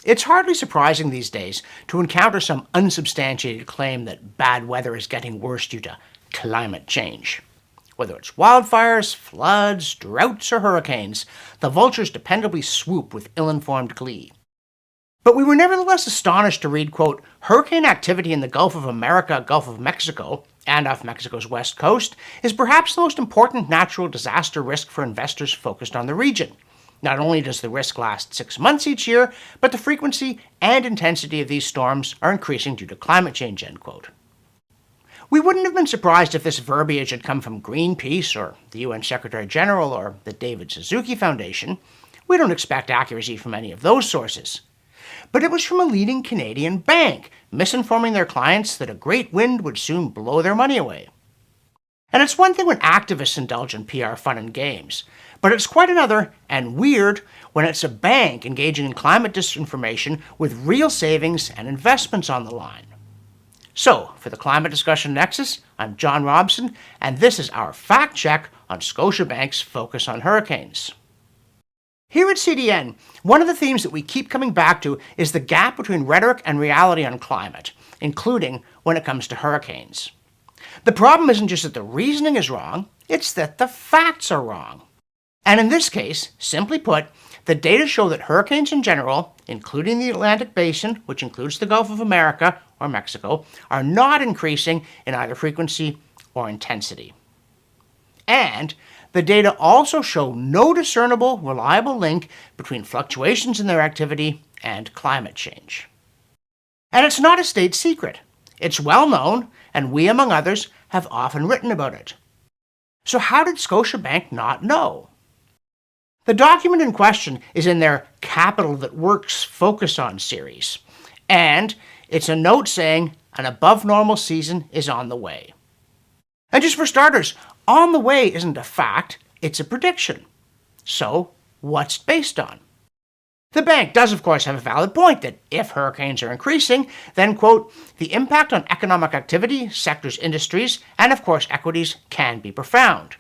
It's hardly surprising these days to encounter some unsubstantiated claim that bad weather is getting worse due to climate change. Whether it's wildfires, floods, droughts, or hurricanes, the vultures dependably swoop with ill-informed glee. But we were nevertheless astonished to read, quote, hurricane activity in the Gulf of America, Gulf of Mexico, and off Mexico's west coast is perhaps the most important natural disaster risk for investors focused on the region. Not only does the risk last 6 months each year, but the frequency and intensity of these storms are increasing due to climate change, end quote. We wouldn't have been surprised if this verbiage had come from Greenpeace or the UN Secretary General or the David Suzuki Foundation. We don't expect accuracy from any of those sources. But it was from a leading Canadian bank, misinforming their clients that a great wind would soon blow their money away. And it's one thing when activists indulge in PR fun and games, but it's quite another, and weird, when it's a bank engaging in climate disinformation with real savings and investments on the line. So, for the Climate Discussion Nexus, I'm John Robson, and this is our fact check on Scotiabank's focus on hurricanes. Here at CDN, one of the themes that we keep coming back to is the gap between rhetoric and reality on climate, including when it comes to hurricanes. The problem isn't just that the reasoning is wrong, it's that the facts are wrong. And in this case, simply put, the data show that hurricanes in general, including the Atlantic Basin, which includes the Gulf of America or Mexico, are not increasing in either frequency or intensity. And the data also show no discernible, reliable link between fluctuations in their activity and climate change. And it's not a state secret. It's well known, and we, among others, have often written about it. So how did Scotiabank not know? The document in question is in their Capital That Works Focus On series, and it's a note saying an above-normal season is on the way. And just for starters, on the way isn't a fact, it's a prediction. So, what's it based on? The bank does, of course, have a valid point that if hurricanes are increasing, then, quote, the impact on economic activity, sectors, industries, and, of course, equities can be profound.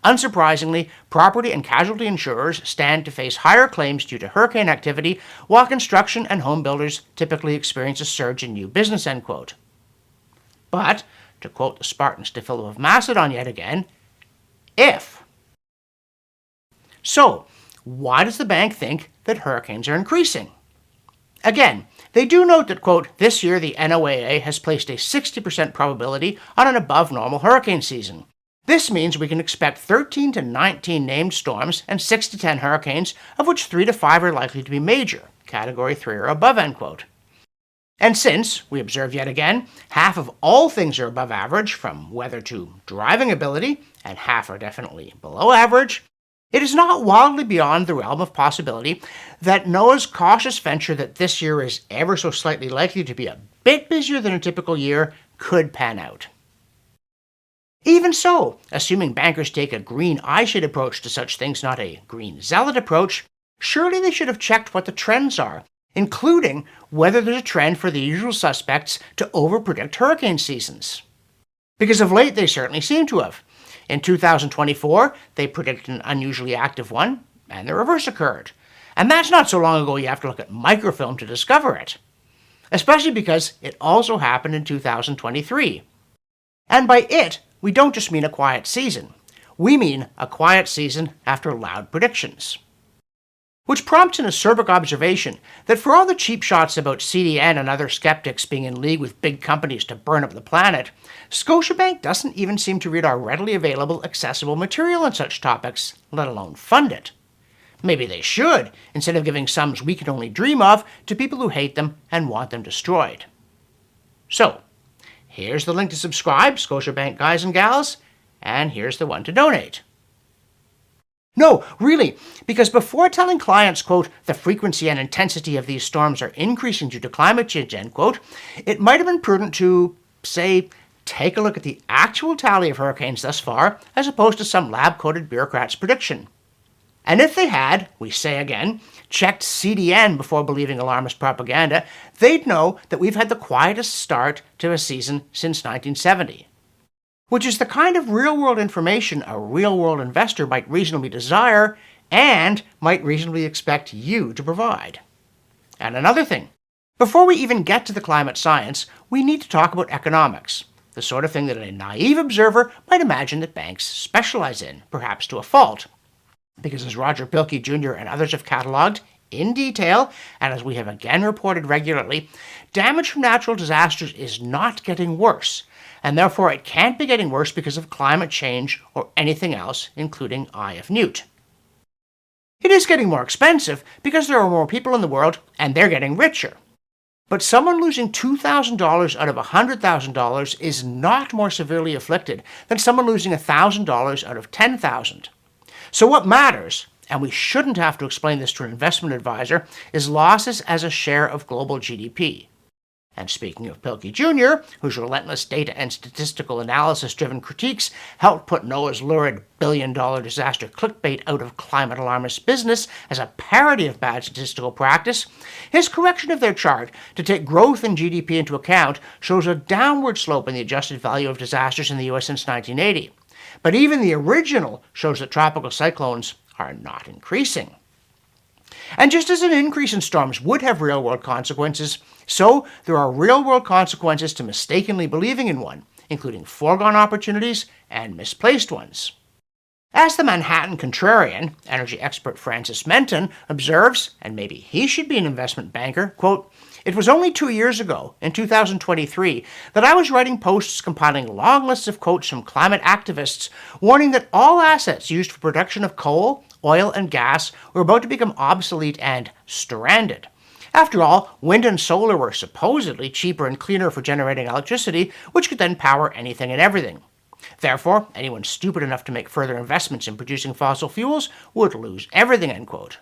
Unsurprisingly, property and casualty insurers stand to face higher claims due to hurricane activity, while construction and home builders typically experience a surge in new business, end quote. But, to quote the Spartans to Philip of Macedon yet again, if. So, why does the bank think that hurricanes are increasing? Again, they do note that, quote, this year the NOAA has placed a 60% probability on an above-normal hurricane season. This means we can expect 13 to 19 named storms and 6 to 10 hurricanes, of which 3 to 5 are likely to be major, category 3 or above, end quote. And since, we observe yet again, half of all things are above average, from weather to driving ability, and half are definitely below average, it is not wildly beyond the realm of possibility that NOAA's cautious venture that this year is ever so slightly likely to be a bit busier than a typical year could pan out. Even so, assuming bankers take a green eyeshade approach to such things, not a green zealot approach, surely they should have checked what the trends are, including whether there's a trend for the usual suspects to overpredict hurricane seasons. Because of late they certainly seem to have. In 2024, they predicted an unusually active one, and the reverse occurred. And that's not so long ago you have to look at microfilm to discover it. Especially because it also happened in 2023. And by it, we don't just mean a quiet season. We mean a quiet season after loud predictions. Which prompts an acerbic observation that for all the cheap shots about CDN and other skeptics being in league with big companies to burn up the planet, Scotiabank doesn't even seem to read our readily available, accessible material on such topics, let alone fund it. Maybe they should, instead of giving sums we can only dream of to people who hate them and want them destroyed. So, here's the link to subscribe, Scotiabank guys and gals, and here's the one to donate. No, really, because before telling clients, quote, the frequency and intensity of these storms are increasing due to climate change, end quote, it might have been prudent to, say, take a look at the actual tally of hurricanes thus far, as opposed to some lab-coated bureaucrat's prediction. And if they had, we say again, checked CDN before believing alarmist propaganda, they'd know that we've had the quietest start to a season since 1970. Which is the kind of real-world information a real-world investor might reasonably desire and might reasonably expect you to provide. And another thing, before we even get to the climate science, we need to talk about economics, the sort of thing that a naive observer might imagine that banks specialize in, perhaps to a fault. Because as Roger Pilkey Jr. and others have catalogued in detail, and as we have again reported regularly, damage from natural disasters is not getting worse, and therefore it can't be getting worse because of climate change or anything else, including Eye of Newt. It is getting more expensive because there are more people in the world and they're getting richer. But someone losing $2,000 out of $100,000 is not more severely afflicted than someone losing $1,000 out of $10,000. So what matters, and we shouldn't have to explain this to an investment advisor, is losses as a share of global GDP. And speaking of Pilkey Jr., whose relentless data and statistical analysis-driven critiques helped put NOAA's lurid billion-dollar disaster clickbait out of climate alarmist business as a parody of bad statistical practice, his correction of their chart to take growth in GDP into account shows a downward slope in the adjusted value of disasters in the U.S. since 1980. But even the original shows that tropical cyclones are not increasing. And just as an increase in storms would have real-world consequences, so there are real-world consequences to mistakenly believing in one, including foregone opportunities and misplaced ones. As the Manhattan contrarian, energy expert Francis Menton, observes, and maybe he should be an investment banker, quote, "It was only 2 years ago, in 2023, that I was writing posts compiling long lists of quotes from climate activists warning that all assets used for production of coal, oil, and gas were about to become obsolete and stranded. After all, wind and solar were supposedly cheaper and cleaner for generating electricity, which could then power anything and everything. Therefore, anyone stupid enough to make further investments in producing fossil fuels would lose everything," end quote.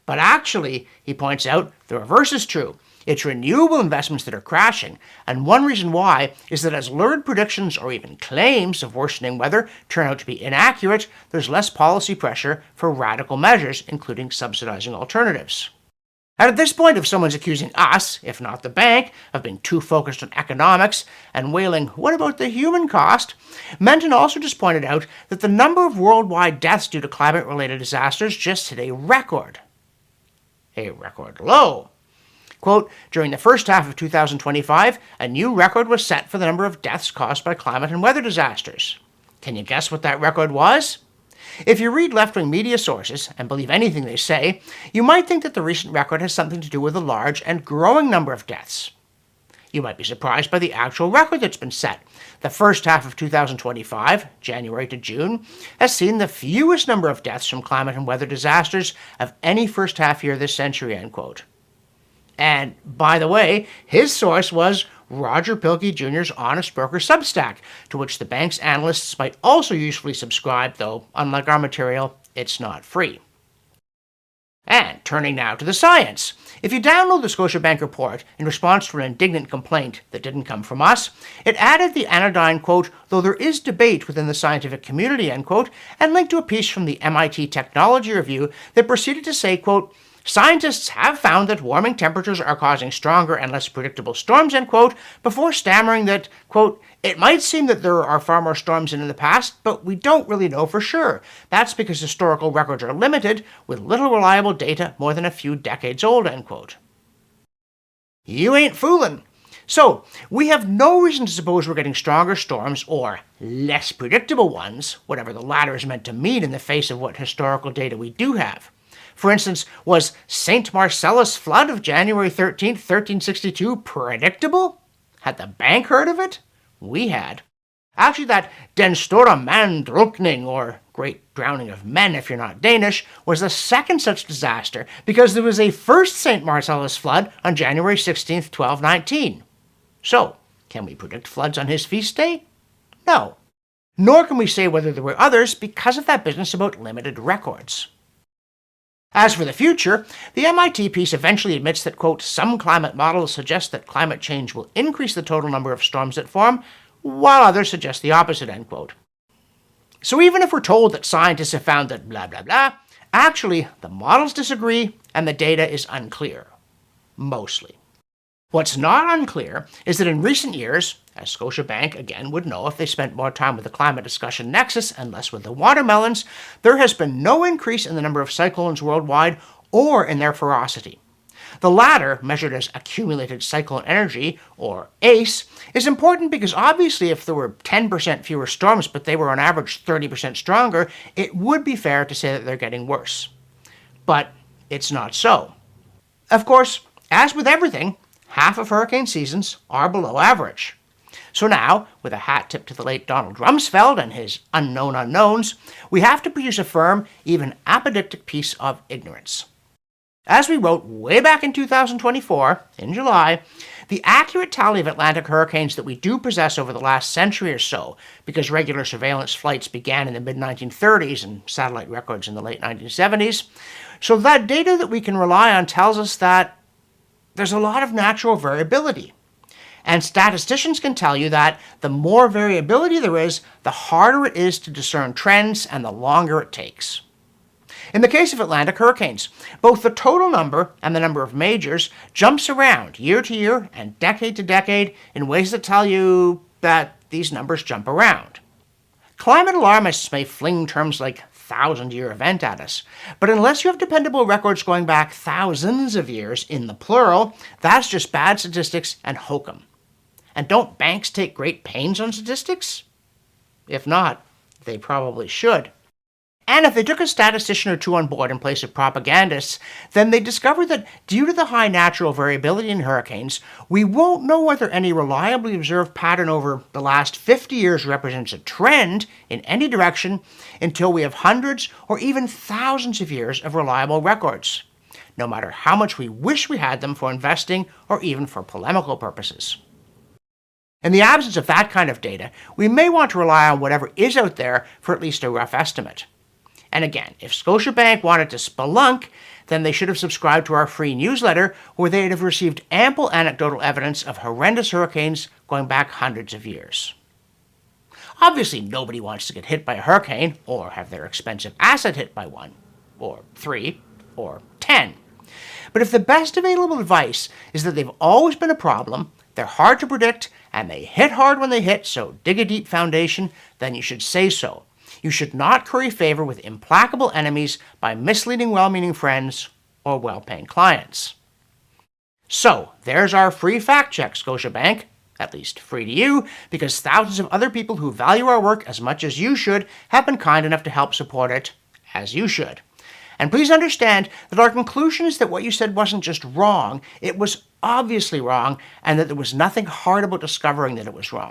But actually, he points out, the reverse is true. It's renewable investments that are crashing, and one reason why is that as lurid predictions or even claims of worsening weather turn out to be inaccurate, there's less policy pressure for radical measures, including subsidizing alternatives. And at this point, if someone's accusing us, if not the bank, of being too focused on economics and wailing, "What about the human cost?" Menton also just pointed out that the number of worldwide deaths due to climate-related disasters just hit a record low. Quote, "During the first half of 2025, a new record was set for the number of deaths caused by climate and weather disasters. Can you guess what that record was? If you read left-wing media sources and believe anything they say, you might think that the recent record has something to do with a large and growing number of deaths. You might be surprised by the actual record that's been set. The first half of 2025, January to June, has seen the fewest number of deaths from climate and weather disasters of any first half year this century," end quote. And, by the way, his source was Roger Pilkey Jr.'s Honest Broker Substack, to which the bank's analysts might also usefully subscribe, though, unlike our material, it's not free. And turning now to the science. If you download the Scotiabank report in response to an indignant complaint that didn't come from us, it added the anodyne, quote, "though there is debate within the scientific community," end quote, and linked to a piece from the MIT Technology Review that proceeded to say, quote, "Scientists have found that warming temperatures are causing stronger and less predictable storms," end quote, before stammering that, quote, "it might seem that there are far more storms than in the past, but we don't really know for sure. That's because historical records are limited, with little reliable data more than a few decades old," end quote. You ain't fooling. So, we have no reason to suppose we're getting stronger storms or less predictable ones, whatever the latter is meant to mean in the face of what historical data we do have. For instance, was St. Marcellus flood of January 13th, 1362 predictable? Had the bank heard of it? We had. Actually, that Den Store Manndrunkning, or Great Drowning of Men if you're not Danish, was the second such disaster because there was a first St. Marcellus flood on January 16th, 1219. So, can we predict floods on his feast day? No. Nor can we say whether there were others because of that business about limited records. As for the future, the MIT piece eventually admits that, quote, "some climate models suggest that climate change will increase the total number of storms that form, while others suggest the opposite," end quote. So even if we're told that scientists have found that blah, blah, blah, actually, the models disagree and the data is unclear. Mostly. What's not unclear is that in recent years, as Scotiabank again would know if they spent more time with the climate discussion nexus and less with the watermelons, there has been no increase in the number of cyclones worldwide or in their ferocity. The latter, measured as accumulated cyclone energy, or ACE, is important because obviously if there were 10% fewer storms but they were on average 30% stronger, it would be fair to say that they're getting worse. But it's not so. Of course, as with everything, half of hurricane seasons are below average. So now, with a hat tip to the late Donald Rumsfeld and his unknown unknowns, we have to produce a firm, even apodictic piece of ignorance. As we wrote way back in 2024, in July, the accurate tally of Atlantic hurricanes that we do possess over the last century or so, because regular surveillance flights began in the mid-1930s and satellite records in the late 1970s, so that data that we can rely on tells us that there's a lot of natural variability. And statisticians can tell you that the more variability there is, the harder it is to discern trends and the longer it takes. In the case of Atlantic hurricanes, both the total number and the number of majors jumps around year to year and decade to decade in ways that tell you that these numbers jump around. Climate alarmists may fling terms like thousand-year event at us, but unless you have dependable records going back thousands of years in the plural, that's just bad statistics and hokum. And don't banks take great pains on statistics? If not, they probably should. And if they took a statistician or two on board in place of propagandists, then they discovered that due to the high natural variability in hurricanes, we won't know whether any reliably observed pattern over the last 50 years represents a trend in any direction until we have hundreds or even thousands of years of reliable records, no matter how much we wish we had them for investing or even for polemical purposes. In the absence of that kind of data, we may want to rely on whatever is out there for at least a rough estimate. And again, if Scotiabank wanted to spelunk, then they should have subscribed to our free newsletter where they'd have received ample anecdotal evidence of horrendous hurricanes going back hundreds of years. Obviously, nobody wants to get hit by a hurricane or have their expensive asset hit by one, or 3, or 10. But if the best available advice is that they've always been a problem, they're hard to predict, and they hit hard when they hit, so dig a deep foundation, then you should say so. You should not curry favor with implacable enemies by misleading well-meaning friends or well-paying clients. So, there's our free fact check, Scotiabank. At least free to you, because thousands of other people who value our work as much as you should have been kind enough to help support it as you should. And please understand that our conclusion is that what you said wasn't just wrong, it was obviously wrong, and that there was nothing hard about discovering that it was wrong.